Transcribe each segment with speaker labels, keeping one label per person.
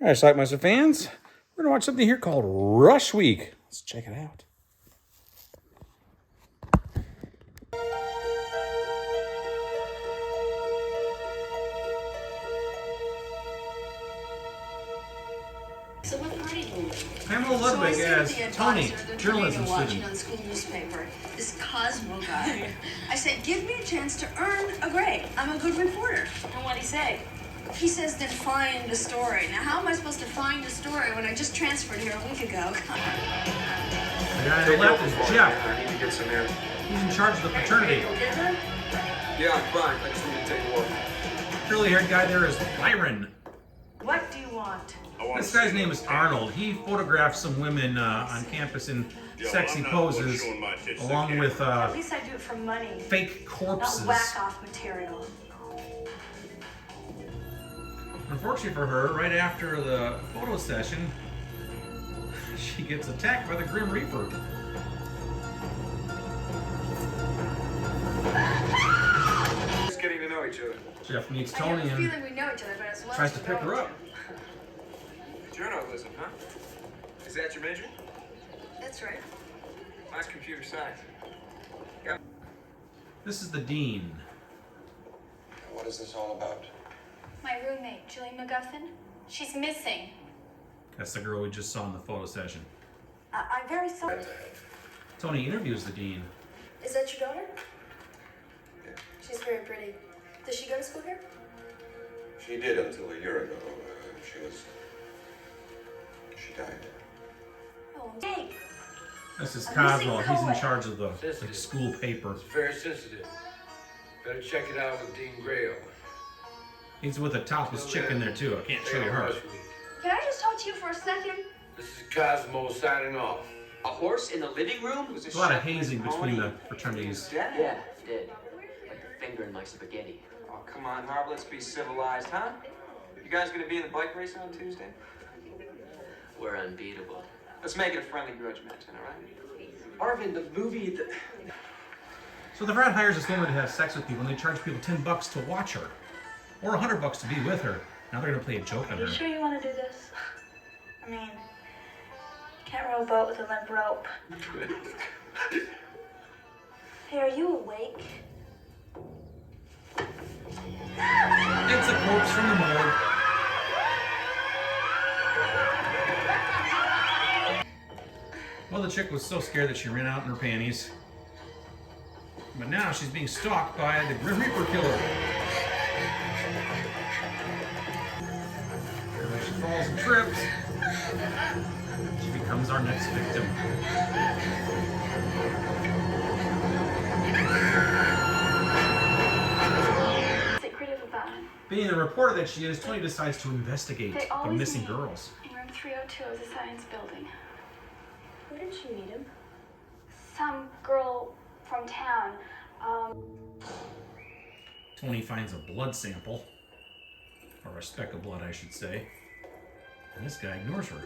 Speaker 1: All right, Schlockmeister fans, we're going to watch something here called Rush Week. Let's check it out.
Speaker 2: So what party do you
Speaker 1: Pamela Ludwig as Tony, journalism
Speaker 2: watching
Speaker 1: student.
Speaker 2: on the school newspaper, this Cosmo guy. I said, give me a chance to earn a grade. I'm a good reporter. And what'd he say? He says, then find a story. Now, how am I supposed to find a story when I just transferred here a week ago?
Speaker 1: The guy on the left is Jeff.
Speaker 3: I need to get some air.
Speaker 1: He's in charge of the fraternity.
Speaker 3: Yeah, I'm fine. I just need to take a walk.
Speaker 1: Curly-haired guy there is Byron.
Speaker 2: What do you want?
Speaker 1: This guy's name is Arnold. He photographed some women on campus in sexy poses, along with
Speaker 4: At least I do it for money,
Speaker 1: fake corpses.
Speaker 4: not whack-off material.
Speaker 1: Unfortunately for her, right after the photo session, she gets attacked by the Grim Reaper.
Speaker 3: Just getting to know each other.
Speaker 1: Jeff meets
Speaker 2: I
Speaker 1: Tony
Speaker 2: have a
Speaker 1: and
Speaker 2: feeling we know each other, but it's
Speaker 1: tries to pick her up.
Speaker 3: Journalism, huh? Is that your major?
Speaker 2: That's right.
Speaker 3: Mine's computer science.
Speaker 1: This is the dean.
Speaker 5: What is this all about?
Speaker 6: My roommate, Julie McGuffin. She's missing.
Speaker 1: That's the girl we just saw in the photo session.
Speaker 4: I'm very sorry.
Speaker 1: Tony interviews the dean.
Speaker 2: Is that your daughter?
Speaker 5: Yeah.
Speaker 2: She's very pretty. Does she go to school here?
Speaker 5: She did until a year ago. She died.
Speaker 2: Oh,
Speaker 4: Hey,
Speaker 1: This is
Speaker 4: I'm
Speaker 1: Cosmo.
Speaker 4: missing
Speaker 1: He's in
Speaker 4: Cohen.
Speaker 1: charge of the school paper.
Speaker 7: It's very sensitive. Better check it out with Dean Grayo.
Speaker 1: He's with a topless chick in there too. I can't show you her.
Speaker 4: can I just talk to you for a second?
Speaker 7: This is Cosmo signing off.
Speaker 8: A horse in the living room?
Speaker 1: There's a lot of hazing between the fraternities.
Speaker 8: Yeah, did. Like the finger in my spaghetti.
Speaker 3: Oh, come on, Harv. Let's be civilized, huh? You guys gonna be in the bike race on Tuesday?
Speaker 8: We're unbeatable.
Speaker 3: Let's make it a friendly grudge match, all right?
Speaker 8: Arvin, the movie.
Speaker 1: So the frat hires this woman to have sex with people, and they charge people $10 to watch her, or $100 to be with her. Now they're gonna play a joke on
Speaker 4: Are you
Speaker 1: her.
Speaker 4: sure you want to do this? I mean, you can't row a boat with a limp rope. Hey, are you awake?
Speaker 1: It's a corpse from the morgue. Well, the chick was so scared that she ran out in her panties. But now she's being stalked by the Grim Reaper killer. And she falls and trips. She becomes our next victim.
Speaker 4: Secretive about him.
Speaker 1: Being the reporter that she is, Tony decides to investigate
Speaker 4: They
Speaker 1: the
Speaker 4: always
Speaker 1: missing
Speaker 4: meet
Speaker 1: girls.
Speaker 4: in room 302 of the science building.
Speaker 2: Where did she meet him?
Speaker 4: Some girl from town.
Speaker 1: Tony finds a blood sample, or a speck of blood, I should say, and this guy ignores her.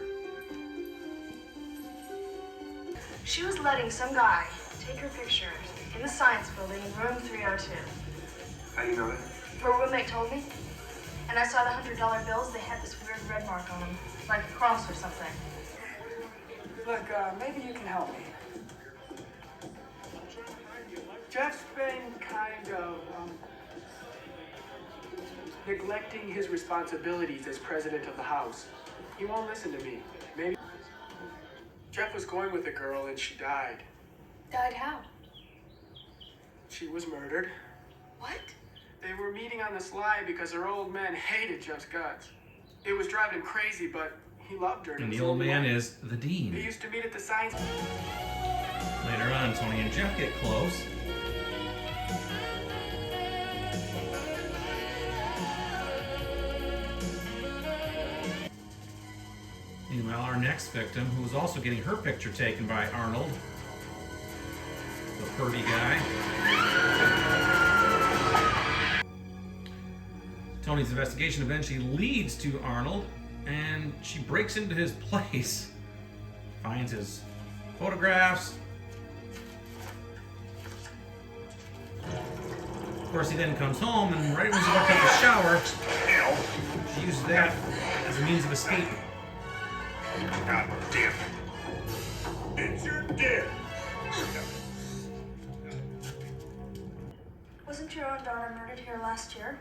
Speaker 4: She was letting some guy take her pictures in the science building in room 302.
Speaker 3: How do you know that?
Speaker 4: Her roommate told me. And I saw the $100 bills. They had this weird red mark on them, like a cross or something.
Speaker 9: Look, maybe you can help me. Jeff's been kind of neglecting his responsibilities as president of the house. He won't listen to me. Maybe Jeff was going with a girl and she died.
Speaker 4: Died how?
Speaker 9: She was murdered.
Speaker 4: What?
Speaker 9: They were meeting on the sly because her old man hated Jeff's guts. It was driving him crazy, but he loved her.
Speaker 1: And the
Speaker 9: so
Speaker 1: old
Speaker 9: did
Speaker 1: man
Speaker 9: I.
Speaker 1: is the dean.
Speaker 9: They used to meet at the science.
Speaker 1: Later on, Tony and Jeff get close. Meanwhile, our next victim, who is also getting her picture taken by Arnold, the pervy guy. Tony's investigation eventually leads to Arnold, and she breaks into his place, finds his photographs. Of course, he then comes home, and right when he's about to take a shower, she uses that as a means of escape.
Speaker 5: God damn it. It's your dad.
Speaker 2: Wasn't your own daughter murdered here last year?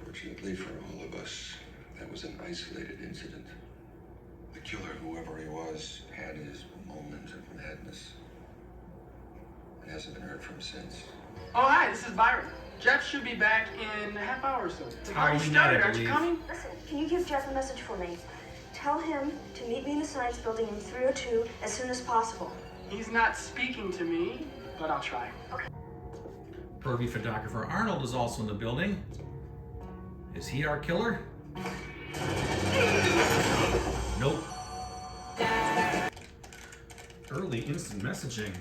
Speaker 5: Fortunately for all of us, that was an isolated incident. The killer, whoever he was, had his moment of madness. It hasn't been heard from since.
Speaker 9: Oh, hi, this is Byron. Jeff should be back in a half hour or so. The party
Speaker 1: Halloween night,
Speaker 9: started,
Speaker 1: I
Speaker 9: aren't you
Speaker 1: believe.
Speaker 9: coming?
Speaker 2: Listen, can you give Jeff a message for me? Tell him to meet me in the science building in 302 as soon as possible.
Speaker 9: He's not speaking to me, but I'll try.
Speaker 1: Pervy photographer Arnold is also in the building. Is he our killer? Nope. Early instant messaging.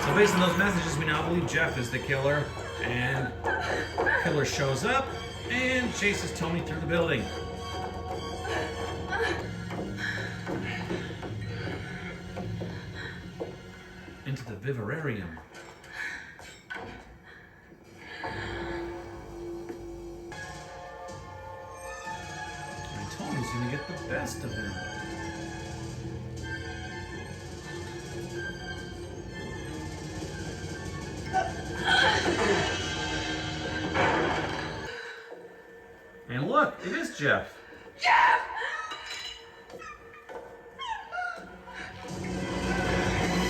Speaker 1: So based on those messages, we now believe Jeff is the killer, and the killer shows up and chases Tony through the building. Into the vivarium. And Tony's gonna get the best of him. And look, it is Jeff.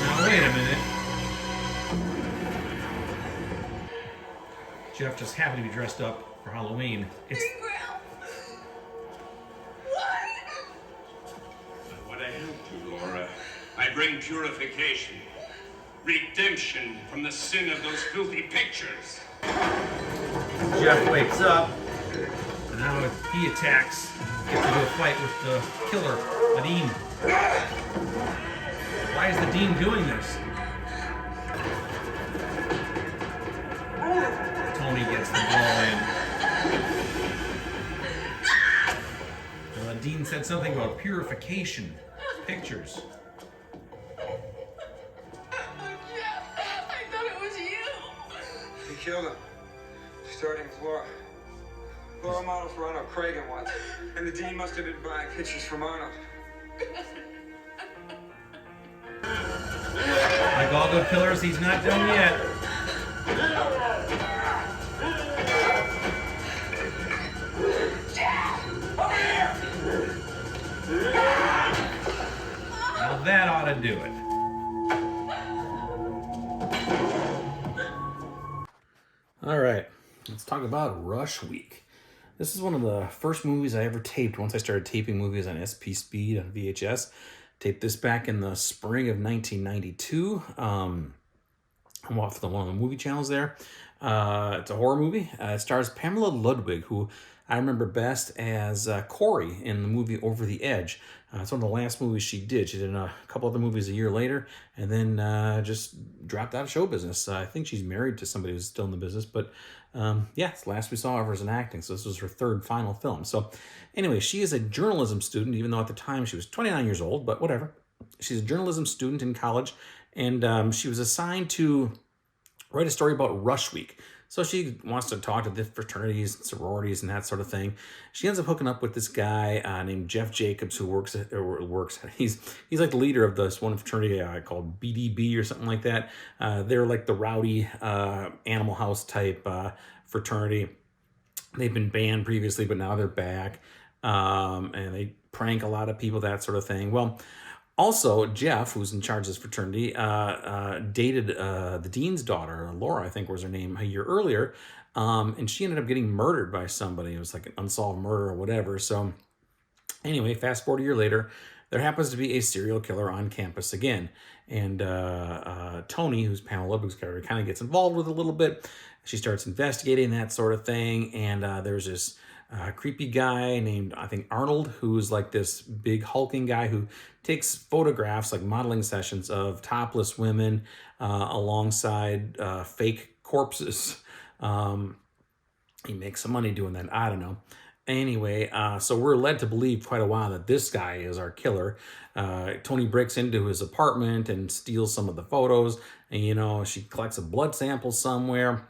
Speaker 1: Now wait a minute. Jeff just happened to be dressed up for Halloween. It's
Speaker 10: What I help you, Laura. I bring purification, redemption from the sin of those filthy pictures.
Speaker 1: Jeff wakes up, and now he attacks, gets into a fight with the killer, the Dean. Why is the Dean doing this? Tony gets the ball in. Dean said something about purification. Pictures.
Speaker 2: I thought it was you.
Speaker 3: He killed him. Starting floor. Floor model for Arnold Cragen once. And the dean must have been buying pictures from Arnold.
Speaker 1: Like all good killers, he's not done yet. Now that ought to do it. All right, let's talk about Rush Week. This is one of the first movies I ever taped once I started taping movies on SP Speed on VHS. Taped this back in the spring of 1992. I'm off to one of the movie channels there. It's a horror movie. It stars Pamela Ludwig, who I remember best as Corey in the movie Over the Edge. It's one of the last movies she did. She did a couple other movies a year later, and then just dropped out of show business. I think she's married to somebody who's still in the business, but yeah, it's the last we saw of her as an acting, so this was her third final film. So anyway, she is a journalism student, even though at the time she was 29 years old, but whatever. She's a journalism student in college, and she was assigned to write a story about Rush Week. So she wants to talk to the fraternities, sororities, and that sort of thing. She ends up hooking up with this guy named Jeff Jacobs, who works. He's like the leader of this one fraternity called BDB or something like that. They're like the rowdy Animal House type fraternity. They've been banned previously, but now they're back, and they prank a lot of people, that sort of thing. Well, also, Jeff, who's in charge of this fraternity, dated the dean's daughter, Laura, I think was her name, a year earlier, and she ended up getting murdered by somebody. It was like an unsolved murder or whatever. So anyway, fast forward a year later, there happens to be a serial killer on campus again. And Tony, who's Pamela Ludwig's character, kind of gets involved with it a little bit. She starts investigating that sort of thing, and there's this creepy guy named, I think, Arnold, who's like this big hulking guy who takes photographs, like modeling sessions of topless women alongside fake corpses. He makes some money doing that. I don't know. Anyway, so we're led to believe quite a while that this guy is our killer. Tony breaks into his apartment and steals some of the photos. And, you know, she collects a blood sample somewhere.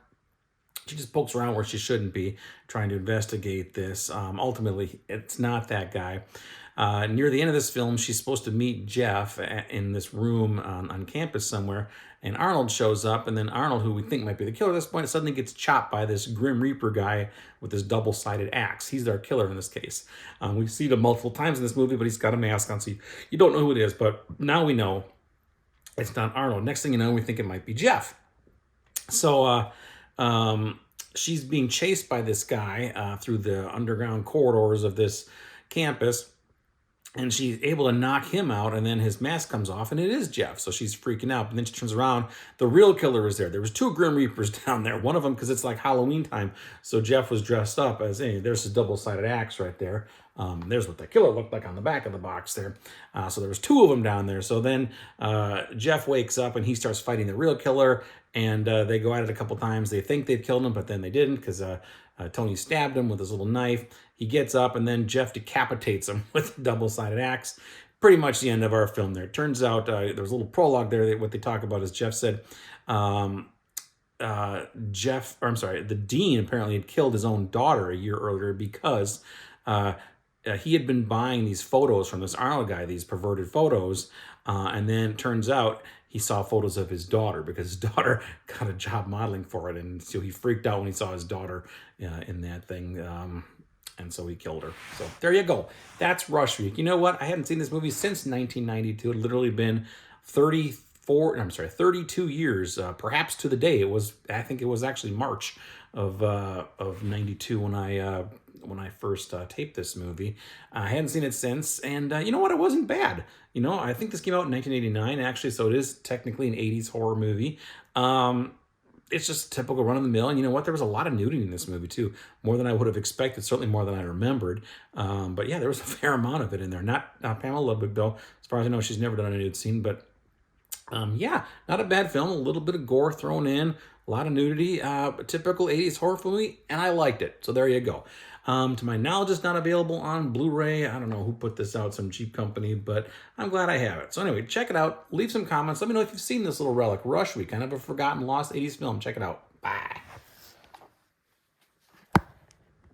Speaker 1: She just pokes around where she shouldn't be, trying to investigate this. Ultimately, it's not that guy. Near the end of this film, she's supposed to meet Jeff in this room on campus somewhere, and Arnold shows up, and then Arnold, who we think might be the killer at this point, suddenly gets chopped by this Grim Reaper guy with this double-sided axe. He's our killer in this case. We've seen him multiple times in this movie, but he's got a mask on, so you don't know who it is, but now we know it's not Arnold. Next thing you know, we think it might be Jeff. So, she's being chased by this guy through the underground corridors of this campus, and she's able to knock him out, and then his mask comes off, and it is Jeff. So she's freaking out, and then she turns around. The real killer is there. There was 2 Grim Reapers down there. One of them, because it's like Halloween time, so Jeff was dressed up as, hey, there's his double-sided axe right there. There's what the killer looked like on the back of the box there. So there was 2 of them down there. So then Jeff wakes up, and he starts fighting the real killer, and they go at it a couple times. They think they've killed him, but then they didn't, because Tony stabbed him with his little knife. He gets up, and then Jeff decapitates him with a double-sided axe. Pretty much the end of our film there. Turns out there was a little prologue there. What they talk about is Jeff said, the dean apparently had killed his own daughter a year earlier because he had been buying these photos from this Arnold guy, these perverted photos, and then it turns out he saw photos of his daughter because his daughter got a job modeling for it, and so he freaked out when he saw his daughter in that thing, and so he killed her. So there you go. That's Rush Week. You know what? I hadn't seen this movie since 1992. It literally been 32 years, perhaps to the day. I think it was actually March of 92 when I first taped this movie. I hadn't seen it since, and you know what? It wasn't bad. You know, I think this came out in 1989, actually, so it is technically an 80s horror movie. It's just typical run-of-the-mill, and you know what? There was a lot of nudity in this movie, too. More than I would have expected, certainly more than I remembered. But yeah, there was a fair amount of it in there. Not Pamela Ludwig, though. As far as I know, she's never done a nude scene, but yeah, not a bad film. A little bit of gore thrown in, a lot of nudity, a typical 80s horror movie, and I liked it. So there you go. To my knowledge, it's not available on Blu-ray. I don't know who put this out, some cheap company, but I'm glad I have it. So anyway, check it out. Leave some comments. Let me know if you've seen this little relic, Rush Week, kind of a forgotten, lost 80s film. Check it out. Bye.